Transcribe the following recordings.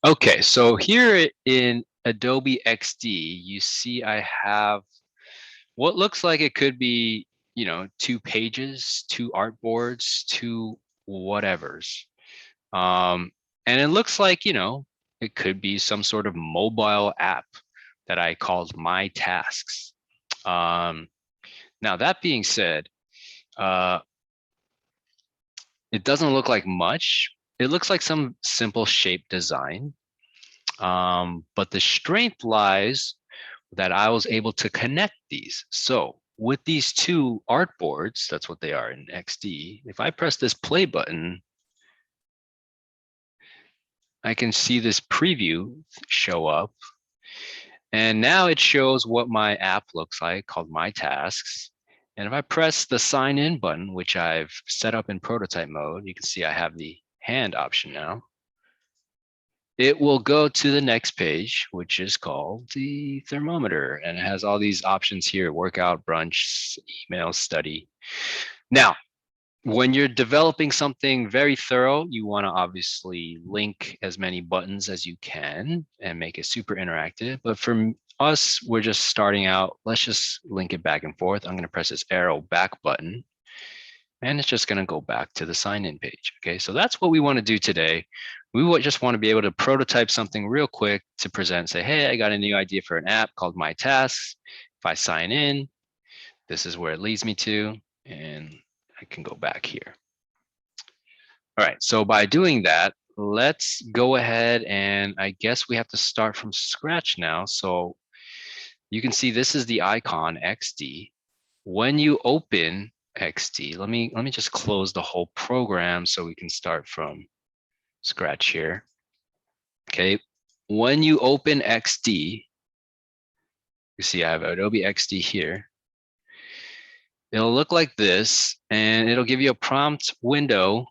Okay, so here in Adobe XD, you see I have what looks like it could be, two pages, two artboards, two whatevers. Um, and it looks like, it could be some sort of mobile app that I called My Tasks. Um, Now, that being said, uh, it doesn't look like much. It looks like some simple shape design. But the strength lies that I was able to connect these. So with these two artboards, that's what they are in XD. If I press this play button, I can see this preview show up. And now it shows what my app looks like called My Tasks. And if I press the sign in button, which I've set up in prototype mode, you can see I have the hand option now. It will go to the next page, which is called the thermometer. And it has all these options here: workout, brunch, email, study. Now, when you're developing something very thorough, you want to obviously link as many buttons as you can and make it super interactive. But for us, we're just starting out. Let's just link it back and forth. I'm going to press this arrow back button, and it's just going to go back to the sign in page. Okay, so that's what we want to do today. We just want to be able to prototype something real quick to present, say, hey, I got a new idea for an app called My Tasks. If I sign in, this is where it leads me to, and I can go back here. All right, so by doing that, let's go ahead and I guess we have to start from scratch now. So you can see this is the icon XD. When you open XD, let me just close the whole program so we can start from scratch here. Okay, when you open XD, you see I have Adobe XD here. It'll look like this, and it'll give you a prompt window,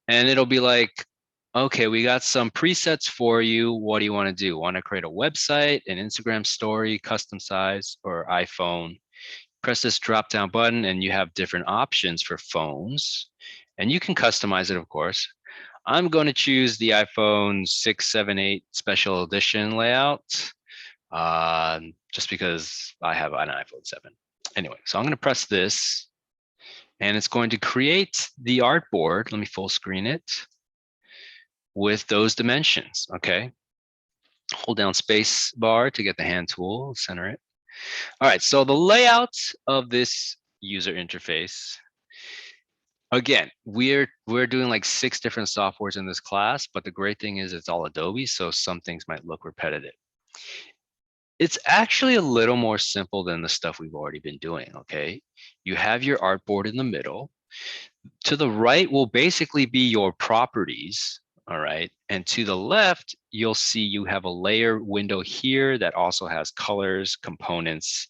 and it'll be like, okay, we got some presets for you. What do you want to do? Want to create a website, an Instagram story, custom size, or iPhone? Press this drop down button and you have different options for phones, and you can customize it, of course. I'm going to choose the iPhone 6, 7, 8 special edition layout, just because I have an iPhone 7. Anyway, so I'm going to press this and it's going to create the artboard. Let me full screen it with those dimensions. Okay. Hold down space bar to get the hand tool, center it. All right, so the layout of this user interface, again, we're doing like 6 different softwares in this class, but the great thing is it's all Adobe, so some things might look repetitive. It's actually a little more simple than the stuff we've already been doing, okay? You have your artboard in the middle. To the right will basically be your properties, all right? And to the left, you'll see you have a layer window here that also has colors, components.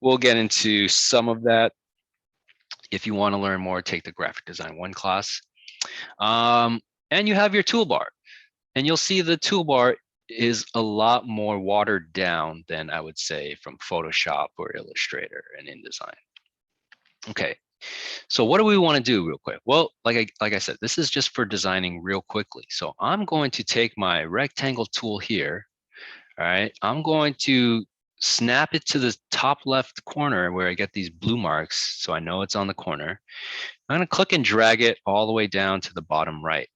We'll get into some of that. If you want to learn more, take the Graphic Design 1 class. And you have your toolbar. And you'll see the toolbar is a lot more watered down than I would say from Photoshop or Illustrator and InDesign. Okay, so what do we want to do real quick? Well, like I said, this is just for designing real quickly. So I'm going to take my rectangle tool here. All right, I'm going to snap it to the top left corner where I get these blue marks, so I know it's on the corner. I'm going to click and drag it all the way down to the bottom right.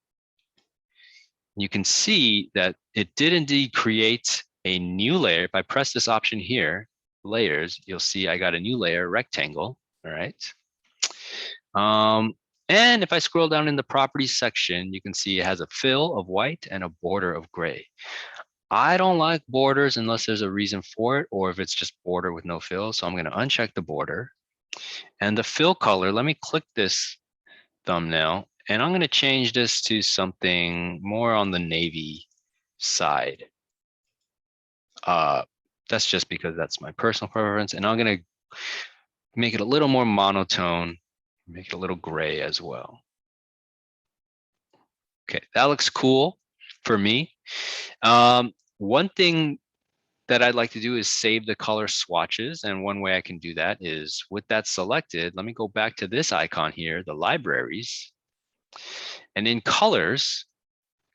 You can see that it did indeed create a new layer. If I press this option here, layers, you'll see I got a new layer, rectangle. All right. And if I scroll down in the properties section, you can see it has a fill of white and a border of gray. I don't like borders unless there's a reason for it, or if it's just border with no fill. So I'm going to uncheck the border. And the fill color, let me click this thumbnail, and I'm going to change this to something more on the navy side. That's just because that's my personal preference. And I'm going to make it a little more monotone, make it a little gray as well. Okay, that looks cool for me. One thing that I'd like to do is save the color swatches. And one way I can do that is with that selected, let me go back to this icon here, the libraries. And in colors,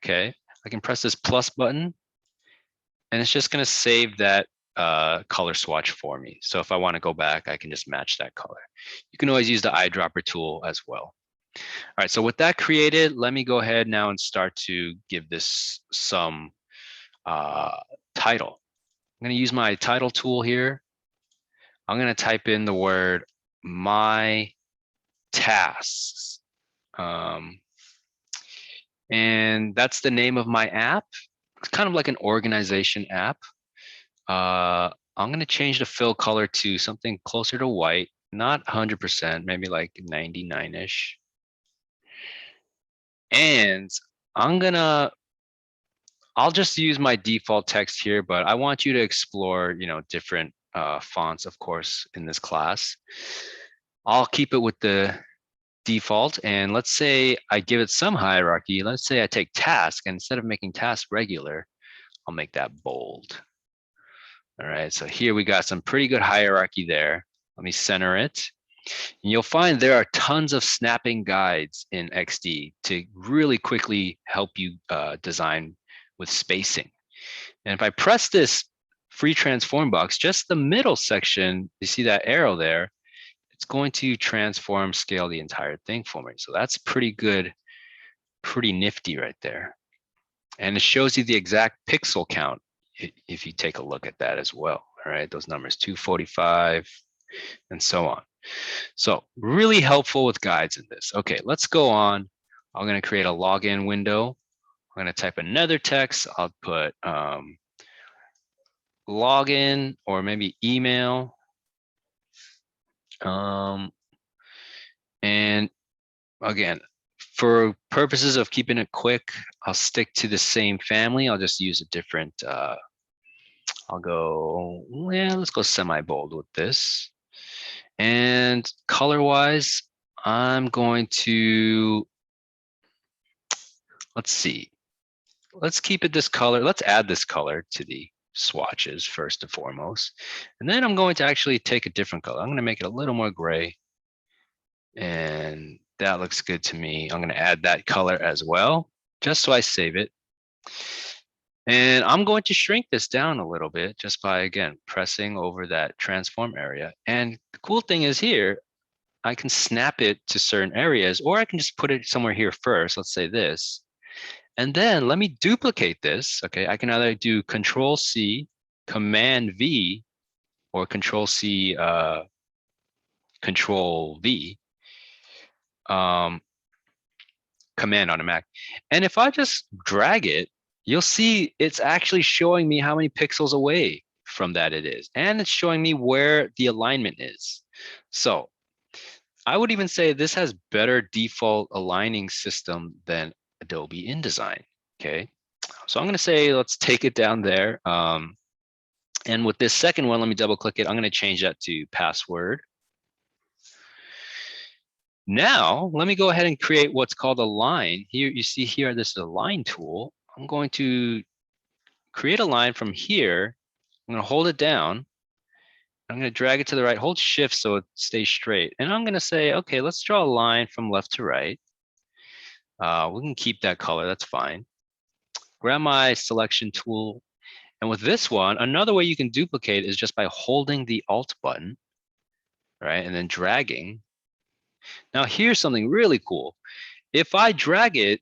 okay, I can press this plus button, and it's just going to save that color swatch for me. So if I want to go back, I can just match that color. You can always use the eyedropper tool as well. All right, so with that created, let me go ahead now and start to give this some title. I'm going to use my title tool here. I'm going to type in the word my tasks. And that's the name of my app. It's kind of like an organization app. I'm going to change the fill color to something closer to white, not 100%, maybe like 99-ish. And I'll just use my default text here, but I want you to explore, different fonts, of course, in this class. I'll keep it with the default. And let's say I give it some hierarchy. Let's say I take task, and instead of making task regular, I'll make that bold. All right, so here we got some pretty good hierarchy there. Let me center it. And you'll find there are tons of snapping guides in XD to really quickly help you design with spacing. And if I press this free transform box, just the middle section, you see that arrow there, it's going to transform scale the entire thing for me. So that's pretty good, pretty nifty right there. And it shows you the exact pixel count if you take a look at that as well. All right, those numbers 245 and so on. So really helpful with guides in this. Okay, let's go on. I'm going to create a login window. I'm going to type another text. I'll put login or maybe email. And again, for purposes of keeping it quick, I'll stick to the same family. I'll just use a different, I'll go, let's go semi-bold with this. And color-wise, I'm going to, let's see. Let's keep it this color. Let's add this color to the swatches first and foremost. And then I'm going to actually take a different color. I'm going to make it a little more gray. And that looks good to me. I'm going to add that color as well, just so I save it. And I'm going to shrink this down a little bit just by, again, pressing over that transform area. And the cool thing is here, I can snap it to certain areas, or I can just put it somewhere here first. Let's say this. And then let me duplicate this. Okay, I can either do Control C, Command V, or Control C, Control V. Command on a Mac. And if I just drag it, you'll see it's actually showing me how many pixels away from that it is. And it's showing me where the alignment is. So I would even say this has better default aligning system than Adobe InDesign. Okay, so I'm going to say, let's take it down there. And with this second one, let me double click it. I'm going to change that to password. Now, let me go ahead and create what's called a line. Here, you see here, this is a line tool. I'm going to create a line from here. I'm going to hold it down. I'm going to drag it to the right, hold shift so it stays straight. And I'm going to say, okay, let's draw a line from left to right. We can keep that color, that's fine. Grab my selection tool. And with this one, another way you can duplicate is just by holding the Alt button, right? And then dragging. Now here's something really cool. If I drag it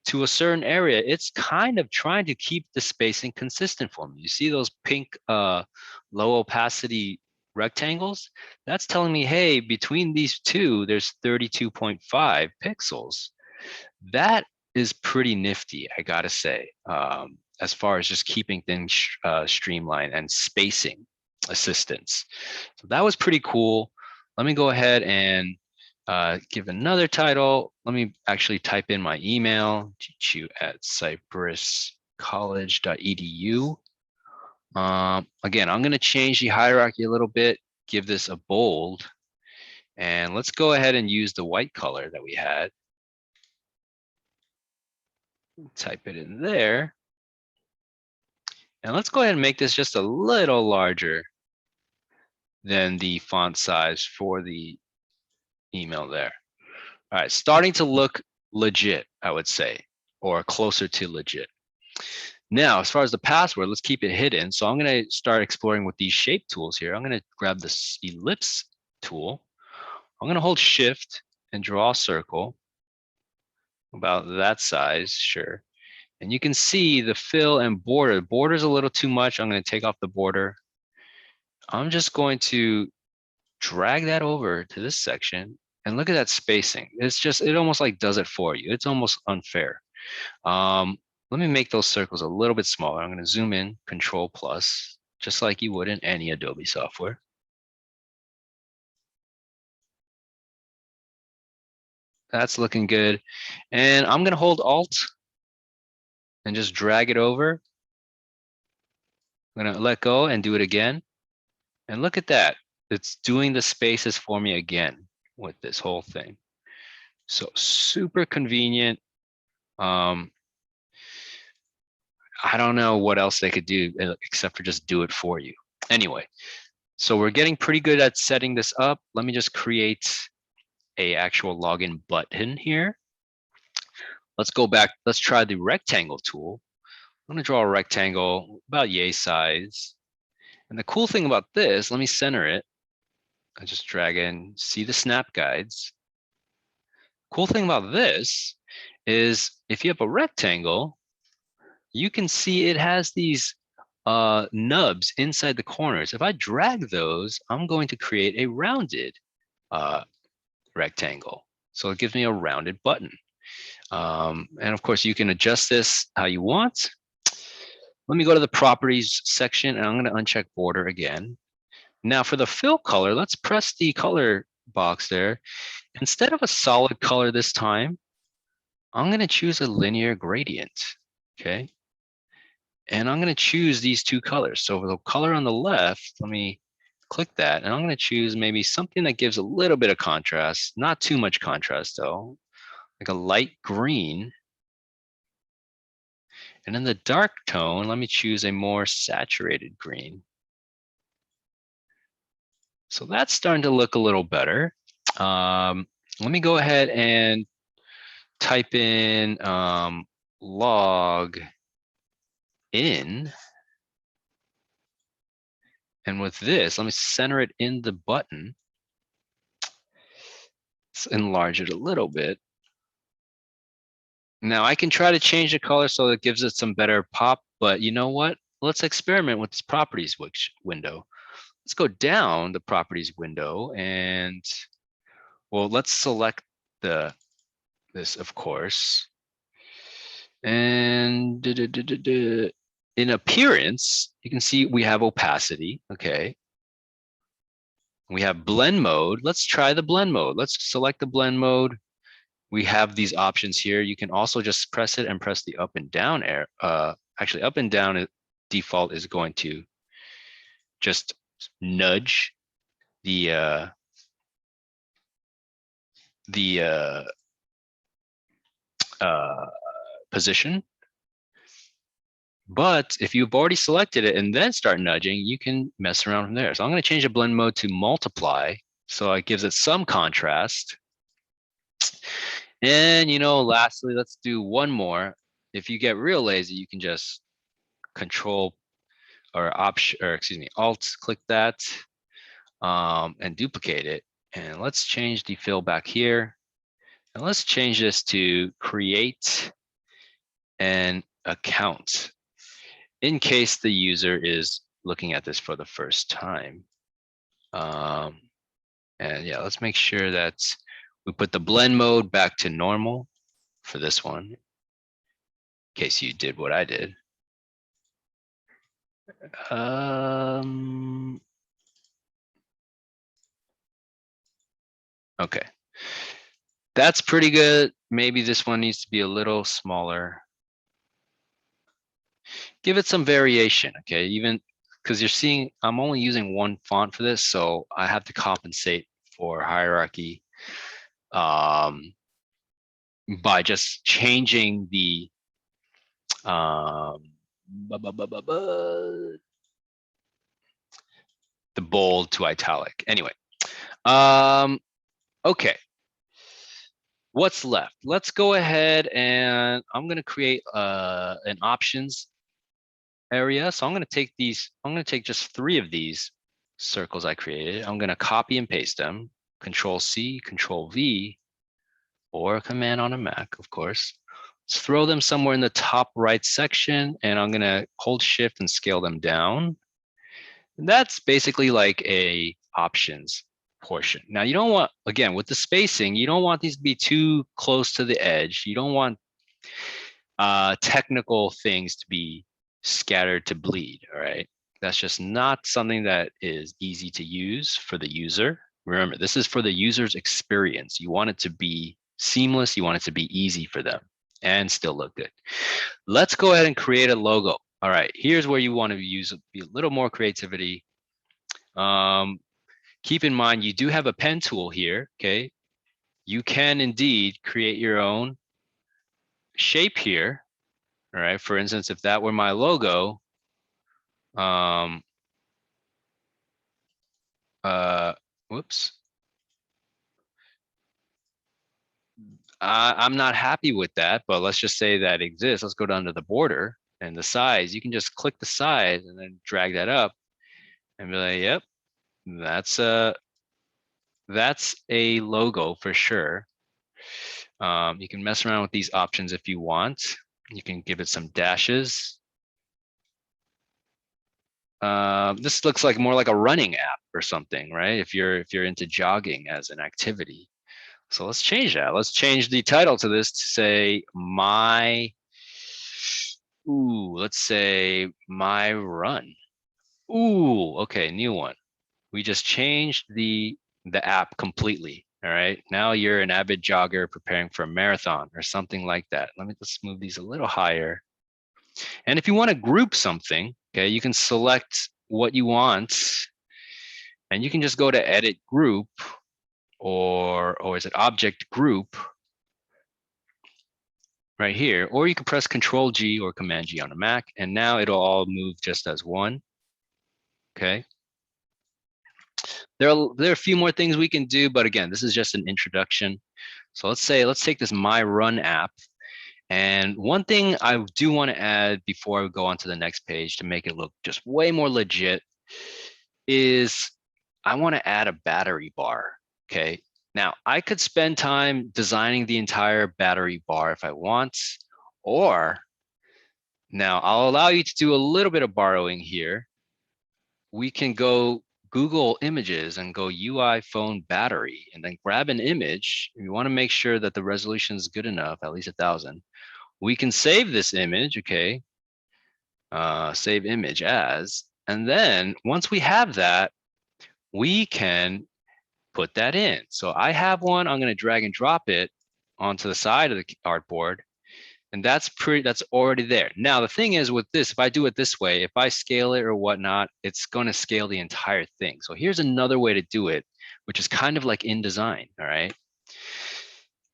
to a certain area, it's kind of trying to keep the spacing consistent for me. You see those pink low opacity rectangles? That's telling me, hey, between these two, there's 32.5 pixels. That is pretty nifty, I gotta say, as far as just keeping things streamlined and spacing assistance. So that was pretty cool. Let me go ahead and give another title. Let me actually type in my email, chichu@cypresscollege.edu. Again, I'm going to change the hierarchy a little bit, give this a bold, and let's go ahead and use the white color that we had. Type it in there. And let's go ahead and make this just a little larger than the font size for the email there. All right, starting to look legit, I would say. or closer to legit. Now, as far as the password, let's keep it hidden. So I'm going to start exploring with these shape tools here. I'm going to grab this ellipse tool. I'm going to hold shift and draw a circle about that size, sure. And you can see the fill and border. Border's a little too much. I'm going to take off the border. I'm just going to drag that over to this section and look at that spacing. It's just, it almost like does it for you. It's almost unfair. Let me make those circles a little bit smaller. I'm going to zoom in, Control plus, just like you would in any Adobe software. That's looking good. And I'm going to hold Alt and just drag it over. I'm going to let go and do it again. And look at that. It's doing the spaces for me again with this whole thing. So super convenient. I don't know what else they could do except for just do it for you. Anyway, so we're getting pretty good at setting this up. Let me just create a actual login button here. Let's go back. Let's try the rectangle tool. I'm going to draw a rectangle about yay size. And the cool thing about this, let me center it. I just drag in, see the snap guides. Cool thing about this is if you have a rectangle, you can see it has these nubs inside the corners. If I drag those, I'm going to create a rounded rectangle. So it gives me a rounded button. And of course, you can adjust this how you want. Let me go to the properties section and I'm going to uncheck border again. Now for the fill color, let's press the color box there. Instead of a solid color this time, I'm going to choose a linear gradient. Okay. And I'm going to choose these two colors. So for the color on the left, let me click that. And I'm going to choose maybe something that gives a little bit of contrast, not too much contrast though, like a light green. And in the dark tone, let me choose a more saturated green. So that's starting to look a little better. Let me go ahead and type in log in. And with this, let me center it in the button. Let's enlarge it a little bit. Now I can try to change the color so it gives it some better pop, but you know what? Let's experiment with this properties window. Let's go down the properties window and, well, let's select this, of course. And in appearance, you can see we have opacity, okay. We have blend mode. Let's try the blend mode. Let's select the blend mode. We have these options here. You can also just press it and press the up and down arrow. Actually, up and down default is going to just nudge the position. But if you've already selected it and then start nudging, you can mess around from there. So I'm going to change the blend mode to multiply. So it gives it some contrast. And, you know, lastly, let's do one more. If you get real lazy, you can just control or option, or excuse me, alt click that and duplicate it. And let's change the fill back here. And let's change this to create an account in case the user is looking at this for the first time. And yeah, let's make sure that we put the blend mode back to normal for this one, in case you did what I did. Okay, that's pretty good. Maybe this one needs to be a little smaller. Give it some variation, okay? Even because you're seeing, I'm only using one font for this, so I have to compensate for hierarchy by just changing the bold to italic. Anyway, okay. What's left? Let's go ahead and I'm going to create an options area. So I'm going to take these, I'm going to take just 3 of these circles I created. I'm going to copy and paste them, Control C, Control V, or a command on a Mac, of course. Let's throw them somewhere in the top right section, and I'm going to hold Shift and scale them down. And that's basically like a options portion. Now you don't want, again, with the spacing, you don't want these to be too close to the edge. You don't want technical things to be scattered to bleed, all right? That's just not something that is easy to use for the user. Remember, this is for the user's experience. You want it to be seamless. You want it to be easy for them and still look good. Let's go ahead and create a logo. All right, here's where you want to use a little more creativity. Keep in mind, you do have a pen tool here, okay? You can indeed create your own shape here. All right, for instance, if that were my logo, whoops. I'm not happy with that, but let's just say that exists. Let's go down to the border and the size. You can just click the size and then drag that up and be like, yep, that's a logo for sure. You can mess around with these options if you want. You can give it some dashes. This looks like more like a running app or something, right? If you're into jogging as an activity. So let's change that. Let's change the title to this to say let's say my run. Ooh, okay, new one. We just changed the app completely. All right. Now you're an avid jogger preparing for a marathon or something like that. Let's move these a little higher. And if you want to group something, okay, you can select what you want and you can just go to edit group or is it object group right here, or you can press Control G or Command G on a Mac, and now it'll all move just as one. Okay. There are a few more things we can do, but again, this is just an introduction. So let's take this My Run app. And one thing I do want to add before I go on to the next page to make it look just way more legit is I want to add a battery bar. Okay. Now I could spend time designing the entire battery bar if I want, or now I'll allow you to do a little bit of borrowing here. We can go Google Images and go UI phone battery and then grab an image. We want to make sure that the resolution is good enough, at least 1,000. We can save this image, okay? Save image as, and then once we have that, we can put that in. So I have one, I'm gonna drag and drop it onto the side of the artboard. And that's already there. Now, the thing is with this, if I do it this way, if I scale it or whatnot, it's going to scale the entire thing. So here's another way to do it, which is kind of like InDesign, all right?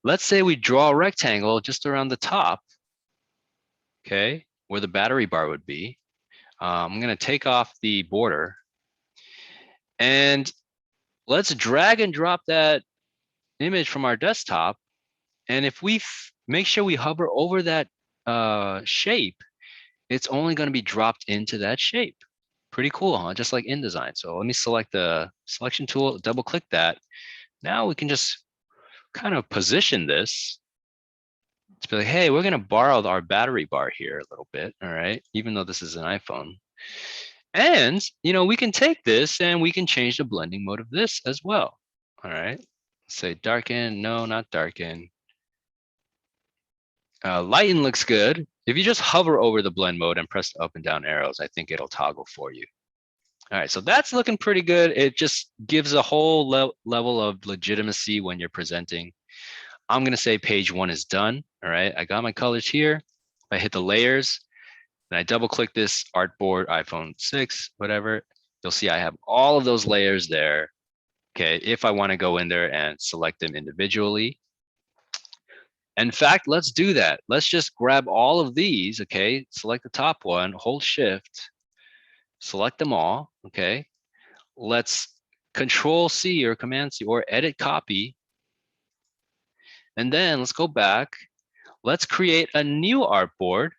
Let's say we draw a rectangle just around the top, okay, where the battery bar would be. I'm going to take off the border and let's drag and drop that image from our desktop. And if we make sure we hover over that shape, it's only going to be dropped into that shape. Pretty cool, huh? Just like InDesign. So let me select the selection tool, double click that. Now we can just kind of position this to be like, hey, we're going to borrow our battery bar here a little bit, all right? Even though this is an iPhone. And, we can take this and we can change the blending mode of this as well, all right? Say darken, no, not darken. Lighten looks good. If you just hover over the blend mode and press the up and down arrows, I think it'll toggle for you. All right, so that's looking pretty good. It just gives a whole level of legitimacy when you're presenting. I'm gonna say page 1 is done. All right, I got my colors here. I hit the layers, and I double click this artboard, iPhone 6, whatever. You'll see I have all of those layers there. Okay, if I wanna go in there and select them individually. In fact, let's do that. Let's just grab all of these, okay? Select the top one, hold shift, select them all, okay? Let's Control C or Command C or edit copy. And then let's go back. Let's create a new artboard.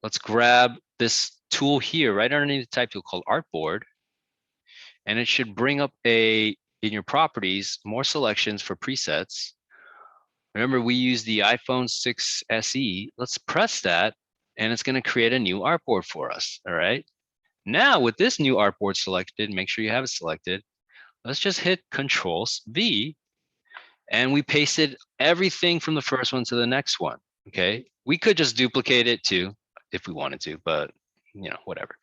Let's grab this tool here right underneath the type tool called artboard. And it should bring up in your properties, more selections for presets. Remember, we use the iPhone 6 SE. Let's press that, and it's going to create a new artboard for us. All right. Now, with this new artboard selected, make sure you have it selected. Let's just hit Control V, and we pasted everything from the first one to the next one. Okay. We could just duplicate it too if we wanted to, but whatever.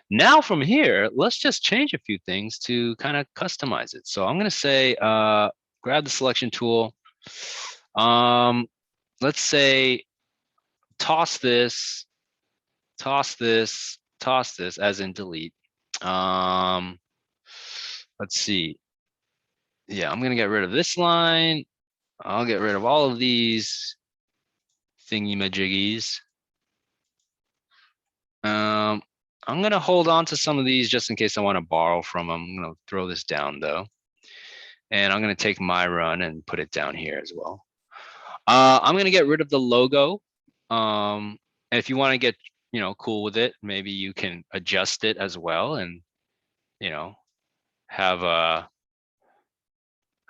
Now from here, let's just change a few things to kind of customize it. So I'm going to say, grab the selection tool. Let's say toss this, toss this, toss this, as in delete. Let's see. Yeah, I'm going to get rid of this line. I'll get rid of all of these thingy-majiggies. I'm going to hold on to some of these just in case I want to borrow from them. I'm going to throw this down though. And I'm going to take my run and put it down here as well. I'm going to get rid of the logo. And if you want to get, cool with it, maybe you can adjust it as well and,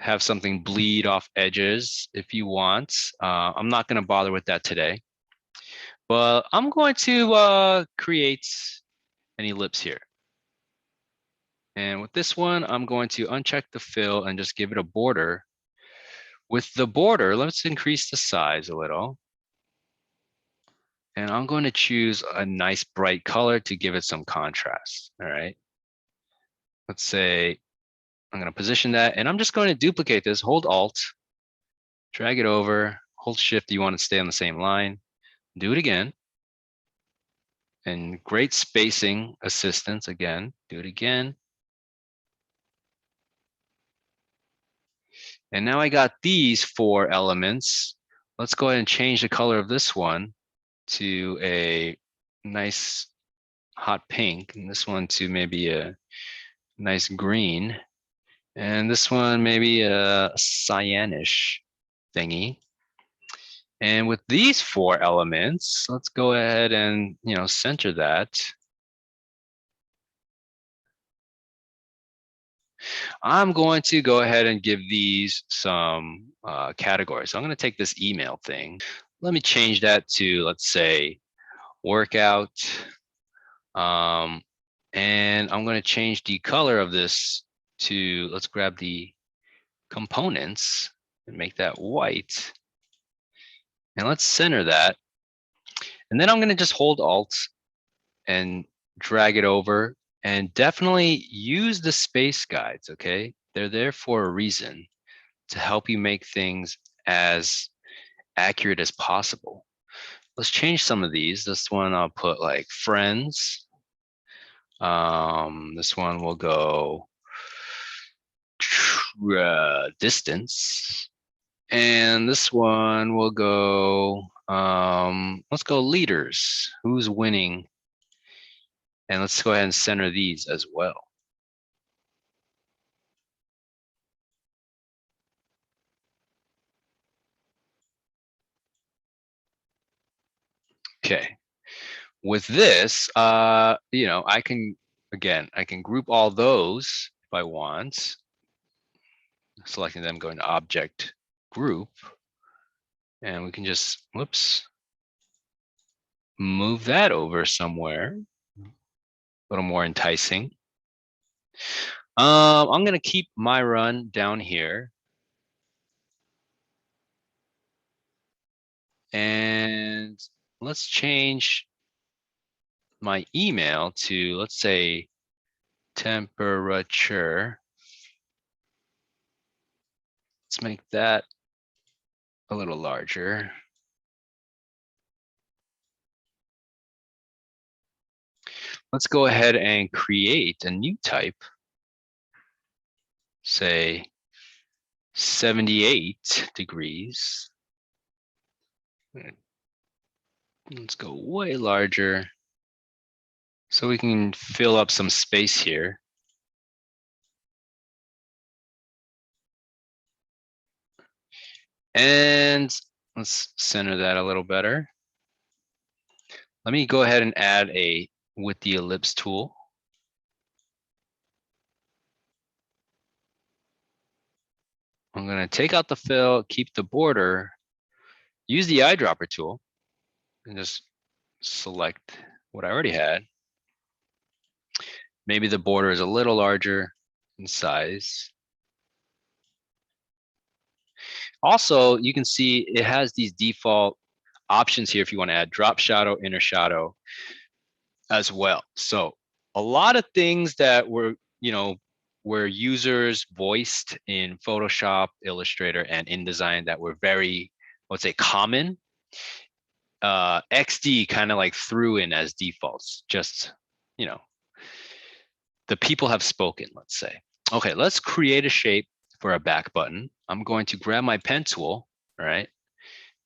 have something bleed off edges if you want. I'm not going to bother with that today. But I'm going to create an ellipse here. And with this one, I'm going to uncheck the fill and just give it a border. With the border, let's increase the size a little. And I'm going to choose a nice bright color to give it some contrast. All right. Let's say I'm going to position that, and I'm just going to duplicate this. Hold Alt, drag it over, hold Shift. You want to stay on the same line. Do it again. And great spacing assistance again. Do it again. And now I got these 4 elements. Let's go ahead and change the color of this one to a nice hot pink, and this one to maybe a nice green, and this one maybe a cyanish thingy. And with these 4 elements, let's go ahead and center that. I'm going to go ahead and give these some categories. So I'm going to take this email thing. Let me change that to, let's say, workout. And I'm going to change the color of this to, let's grab the components and make that white. And let's center that. And then I'm going to just hold Alt and drag it over, and definitely use the space guides, okay? They're there for a reason, to help you make things as accurate as possible. Let's change some of these. This one I'll put like friends. This one will go distance. And this one will go, let's go leaders. Who's winning? And let's go ahead and center these as well. Okay. With this, I can, again, I can group all those if I want. Selecting them, going to object group. And we can just, whoops, move that over somewhere. A little more enticing. I'm going to keep my run down here. And let's change my email to, let's say, temperature. Let's make that a little larger. Let's go ahead and create a new type. Say 78 degrees. Let's go way larger so we can fill up some space here. And let's center that a little better. Let me go ahead and add a with the ellipse tool. I'm going to take out the fill, keep the border, use the eyedropper tool, and just select what I already had. Maybe the border is a little larger in size. Also, you can see it has these default options here if you want to add drop shadow, inner shadow as well. So a lot of things that were, were users voiced in Photoshop, Illustrator, and InDesign that were very, let's say, common. XD kind of like threw in as defaults, just, the people have spoken, let's say. Okay, let's create a shape for a back button. I'm going to grab my pen tool, all right?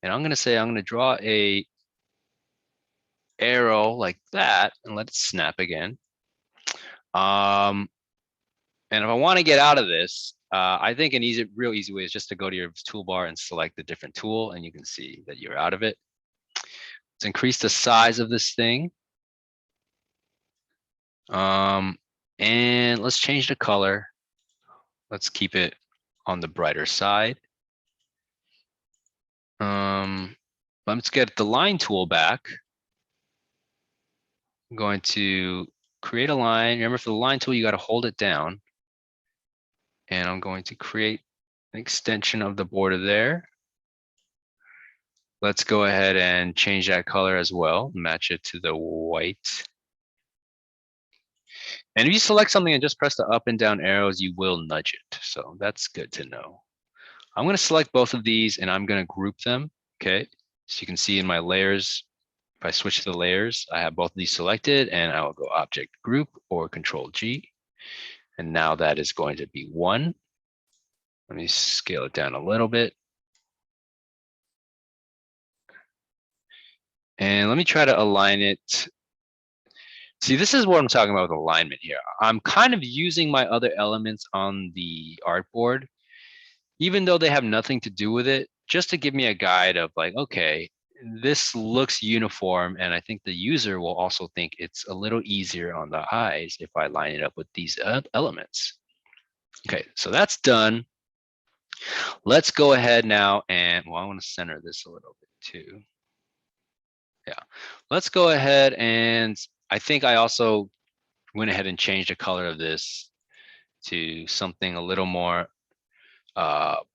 And I'm gonna say, I'm gonna draw a arrow like that and let it snap again. And if I want to get out of this, I think an real easy way is just to go to your toolbar and select a different tool, and you can see that you're out of it. Let's increase the size of this thing. And let's change the color. Let's keep it on the brighter side. Let's get the line tool back. I'm going to create a line. Remember, for the line tool, you got to hold it down. And I'm going to create an extension of the border there. Let's go ahead and change that color as well, match it to the white. And if you select something and just press the up and down arrows, you will nudge it. So that's good to know. I'm going to select both of these and I'm going to group them. Okay. So you can see in my layers, if I switch to the layers, I have both of these selected and I will go Object Group or Control G. And now that is going to be one. Let me scale it down a little bit. And let me try to align it. See, this is what I'm talking about with alignment here. I'm kind of using my other elements on the artboard, even though they have nothing to do with it, just to give me a guide of like, okay, this looks uniform. And I think the user will also think it's a little easier on the eyes if I line it up with these elements. Okay, so that's done. Let's go ahead now and, well, I want to center this a little bit too. Yeah, let's go ahead and I think I also went ahead and changed the color of this to something a little more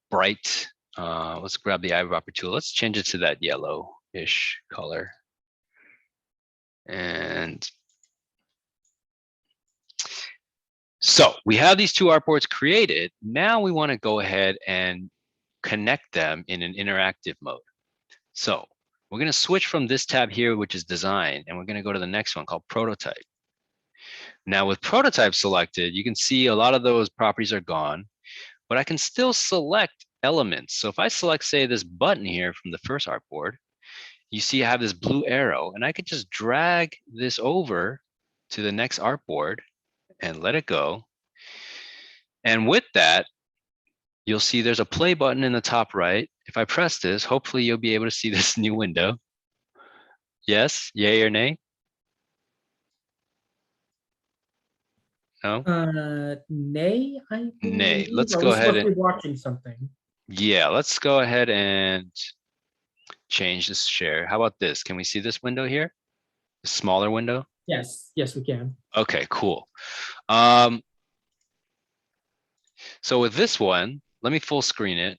bright. Let's grab the eyedropper tool. Let's change it to that yellowish color. And so we have these two artboards created. Now we want to go ahead and connect them in an interactive mode. So we're going to switch from this tab here, which is design, and we're going to go to the next one called prototype. Now with prototype selected, you can see a lot of those properties are gone, but I can still select elements. So if I select, say, this button here from the first artboard, you see I have this blue arrow, and I could just drag this over to the next artboard and let it go. And with that, you'll see there's a play button in the top right. If I press this, hopefully you'll be able to see this new window. Yes, yay or nay? No? Nay, I Nay. believe. Let's Are go we ahead supposed to and, be watching something? yeah, let's go ahead and change this share. How about this? Can we see this window here? A smaller window? Yes, yes, we can. Okay, cool. So with this one, let me full screen it.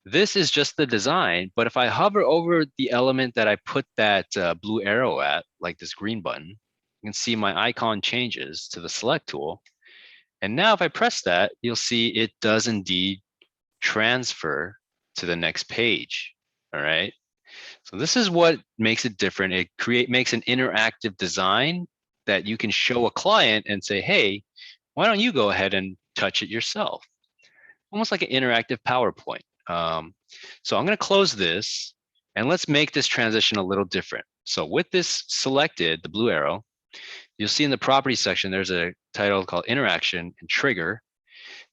This is just the design, but if I hover over the element that I put that blue arrow at, like this green button, you can see my icon changes to the select tool. And now if I press that, you'll see it does indeed transfer to the next page, all right? So this is what makes it different. It makes an interactive design that you can show a client and say, hey, why don't you go ahead and touch it yourself? Almost like an interactive PowerPoint. So I'm going to close this and let's make this transition a little different. So with this selected, the blue arrow, you'll see in the property section, there's a title called interaction and trigger.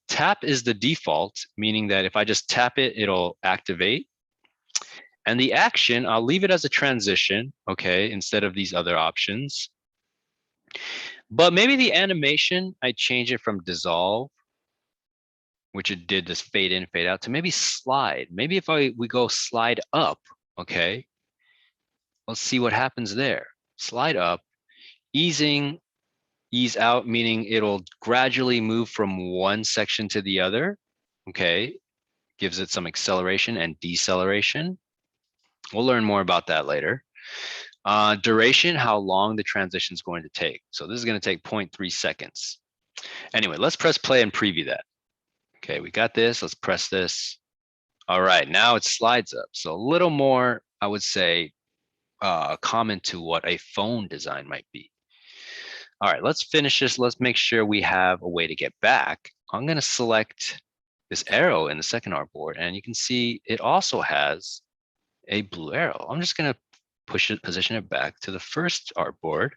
tap is the default, meaning that if I just tap it, it'll activate. And the action, I'll leave it as a transition, okay, instead of these other options. But maybe the animation, I change it from dissolve, which it did this fade in, fade out, to maybe slide. Maybe if we go slide up, okay, let's see what happens there. Slide up, easing, ease out, meaning it'll gradually move from one section to the other, okay, gives it some acceleration and deceleration. We'll learn more about that later. Duration, how long the transition is going to take. So this is going to take 0.3 seconds. Anyway, let's press play and preview that. Okay, we got this. Let's press this. All right, now it slides up. So a little more, I would say, common to what a phone design might be. All right, let's finish this. Let's make sure we have a way to get back. I'm going to select this arrow in the second artboard, and you can see it also has a blue arrow. I'm just going to push it, position it back to the first artboard,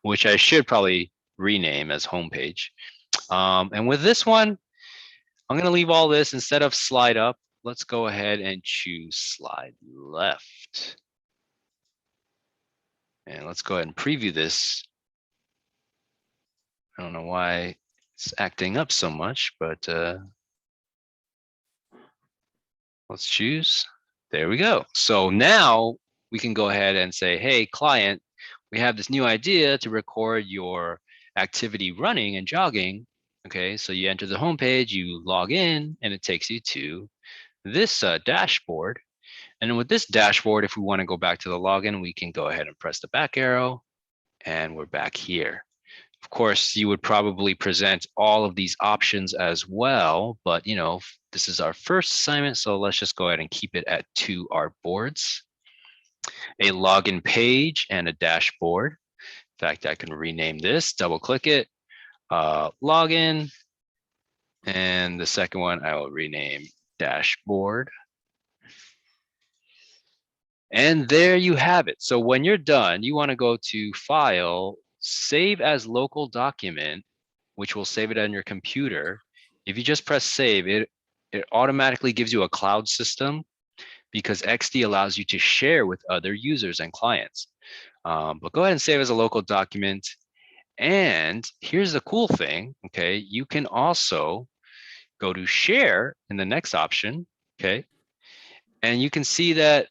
which I should probably rename as homepage. And with this one, I'm going to leave all this instead of slide up. Let's go ahead and choose slide left. And let's go ahead and preview this. I don't know why it's acting up so much, but let's choose. There we go. So now we can go ahead and say, hey, client, we have this new idea to record your activity running and jogging. Okay, so you enter the home page, you log in, and it takes you to this dashboard. And with this dashboard, if we want to go back to the login, we can go ahead and press the back arrow, and we're back here. Of course, you would probably present all of these options as well, but you know, this is our first assignment, so let's just go ahead and keep it at 2 artboards. A login page and a dashboard. In fact, I can rename this, double click it, login, and the second one I will rename dashboard. And there you have it. So when you're done, you want to go to File, Save as Local Document, which will save it on your computer. If you just press Save, it automatically gives you a cloud system because XD allows you to share with other users and clients. But go ahead and save as a local document. And here's the cool thing, okay? You can also go to Share in the next option, okay? And you can see that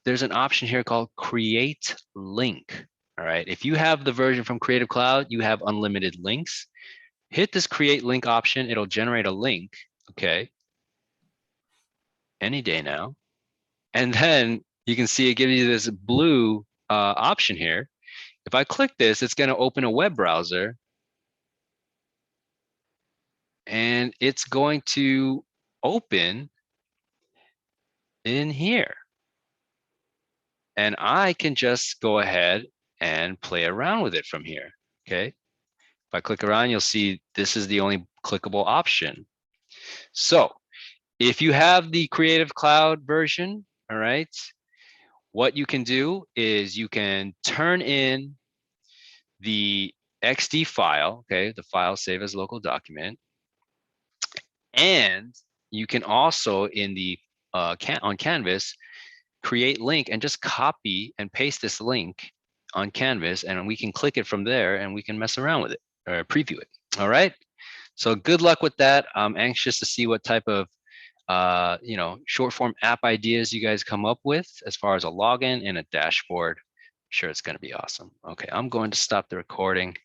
there's an option here called Create Link. All right, if you have the version from Creative Cloud, you have unlimited links. Hit this Create Link option, it'll generate a link, okay? Any day now. And then you can see it gives you this blue option here. If I click this, it's gonna open a web browser. And it's going to open in here. And I can just go ahead and play around with it from here, okay? If I click around, you'll see this is the only clickable option. So if you have the Creative Cloud version, all right, what you can do is you can turn in the XD file, okay, the file save as local document, and you can also in the on Canvas create link and just copy and paste this link on Canvas, and we can click it from there and we can mess around with it or preview it. All right. So good luck with that. I'm anxious to see what type of you know, short form app ideas you guys come up with as far as a login and a dashboard. I'm sure it's going to be awesome. Okay, I'm going to stop the recording.